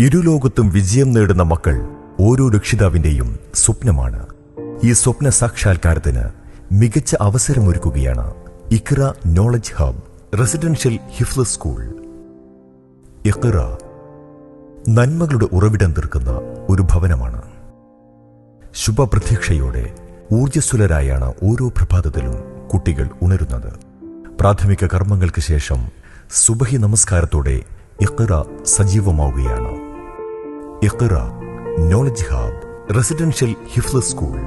ഇരുലോകത്തും വിജയം നേടുന്ന മക്കൾ ഓരോ രക്ഷിതാവിന്റെയും സ്വപ്നമാണ്. ഈ സ്വപ്ന സാക്ഷാത്കാരത്തിന് മികച്ച അവസരമൊരുക്കുകയാണ് ഇഖ്റ നോളജ് ഹബ് റെസിഡൻഷ്യൽ ഹിഫ്ള് സ്കൂൾ. ഇഖ്റ നന്മകളുടെ ഉറവിടം തീർക്കുന്ന ഒരു ഭവനമാണ്. ശുഭപ്രതീക്ഷയോടെ ഊർജ്ജസ്വലരായാണ് ഓരോ പ്രഭാതത്തിലും കുട്ടികൾ ഉണരുന്നത്. പ്രാഥമിക കർമ്മങ്ങൾക്ക് ശേഷം സുബഹി നമസ്കാരത്തോടെ ഇഖ്റ സജീവമാവുകയാണ്. ഇഖ്റ നോളജ് ഹബ് റെസിഡൻഷ്യൽ ഹിഫ്ള് സ്കൂൾ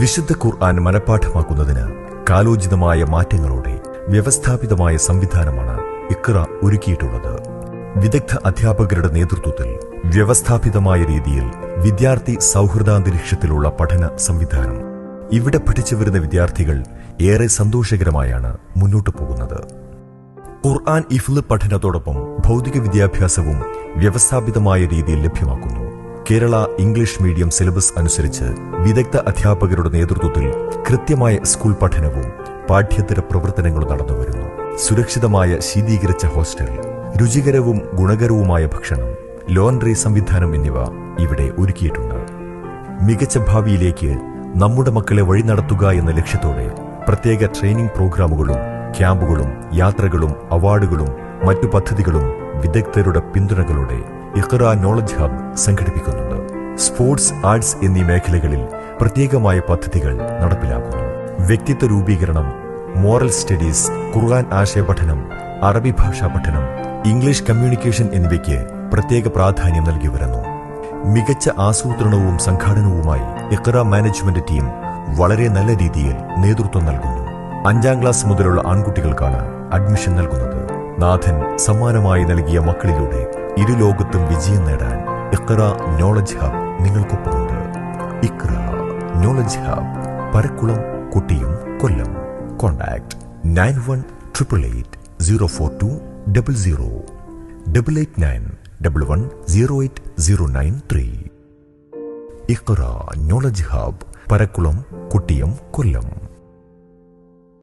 വിശുദ്ധ ഖുർആൻ മനഃപാഠമാക്കുന്നതിന് കാലോചിതമായ മാറ്റങ്ങളോടെ വ്യവസ്ഥാപിതമായ സംവിധാനമാണ് ഇഖ്റ ഒരുക്കിയിട്ടുള്ളത്. വിദഗ്ധ അധ്യാപകരുടെ നേതൃത്വത്തിൽ വ്യവസ്ഥാപിതമായ രീതിയിൽ വിദ്യാർത്ഥി സൗഹൃദാന്തരീക്ഷത്തിലുള്ള പഠന സംവിധാനം. ഇവിടെ പഠിച്ചു വരുന്ന വിദ്യാർത്ഥികൾ ഏറെ സന്തോഷകരമായാണ് മുന്നോട്ടു പോകുന്നത്. ഖുർആൻ ഹിഫ്ള് പഠനത്തോടൊപ്പം ഭൗതിക വിദ്യാഭ്യാസവും വ്യവസ്ഥാപിതമായ രീതിയിൽ ലഭ്യമാക്കുന്നു. കേരള ഇംഗ്ലീഷ് മീഡിയം സിലബസ് അനുസരിച്ച് വിദഗ്ധ അധ്യാപകരുടെ നേതൃത്വത്തിൽ കൃത്യമായ സ്കൂൾ പഠനവും പാഠ്യേതര പ്രവർത്തനങ്ങളും നടന്നുവരുന്നു. സുരക്ഷിതമായ ശീതീകരിച്ച ഹോസ്റ്റൽ, രുചികരവും ഗുണകരവുമായ ഭക്ഷണം, ലോണ്ടറി സംവിധാനം എന്നിവ ഇവിടെ ഒരുക്കിയിട്ടുണ്ട്. മികച്ച ഭാവിയിലേക്ക് നമ്മുടെ മക്കളെ വഴി നടത്തുക എന്ന ലക്ഷ്യത്തോടെ പ്രത്യേക ട്രെയിനിംഗ് പ്രോഗ്രാമുകളും ക്യാമ്പുകളും യാത്രകളും അവാർഡുകളും മറ്റു പദ്ധതികളും വിദഗ്ധരുടെ പിന്തുണകളോടെ ഇഖ്റ നോളജ് ഹബ് സംഘടിപ്പിക്കുന്നുണ്ട്. സ്പോർട്സ്, ആർട്സ് എന്നീ മേഖലകളിൽ പ്രത്യേകമായ പദ്ധതികൾ നടപ്പിലാക്കുന്നു. വ്യക്തിത്വ രൂപീകരണം, മോറൽ സ്റ്റഡീസ്, ഖുർആൻ ആശയ പഠനം, അറബി ഭാഷാ പഠനം, ഇംഗ്ലീഷ് കമ്മ്യൂണിക്കേഷൻ എന്നിവയ്ക്ക് പ്രത്യേക പ്രാധാന്യം നൽകി വരുന്നു. മികച്ച ആസൂത്രണവും സംഘാടനവുമായി ഇഖ്റ മാനേജ്മെന്റ് ടീം വളരെ നല്ല രീതിയിൽ നേതൃത്വം നൽകുന്നു. 5ാം ക്ലാസ് മുതലുള്ള ആൺകുട്ടികൾക്കാണ് അഡ്മിഷൻ നൽകുന്നത്. നാഥൻ സമ്മാനമായി നൽകിയ മക്കളിലൂടെ ഇരുലോകത്തും വിജയം നേടാൻ ഇഖ്റ നോളജ് ഹബ് നിങ്ങൾക്കൊപ്പമുണ്ട്. ഇഖ്റ നോളജ് ഹബ്, പരക്കുളം, കുട്ടിയും, Kollam. Contact 9188804200 8891108093. Iqra knowledge hub, Parakkulam, Kuttiyam, കൊല്ലം.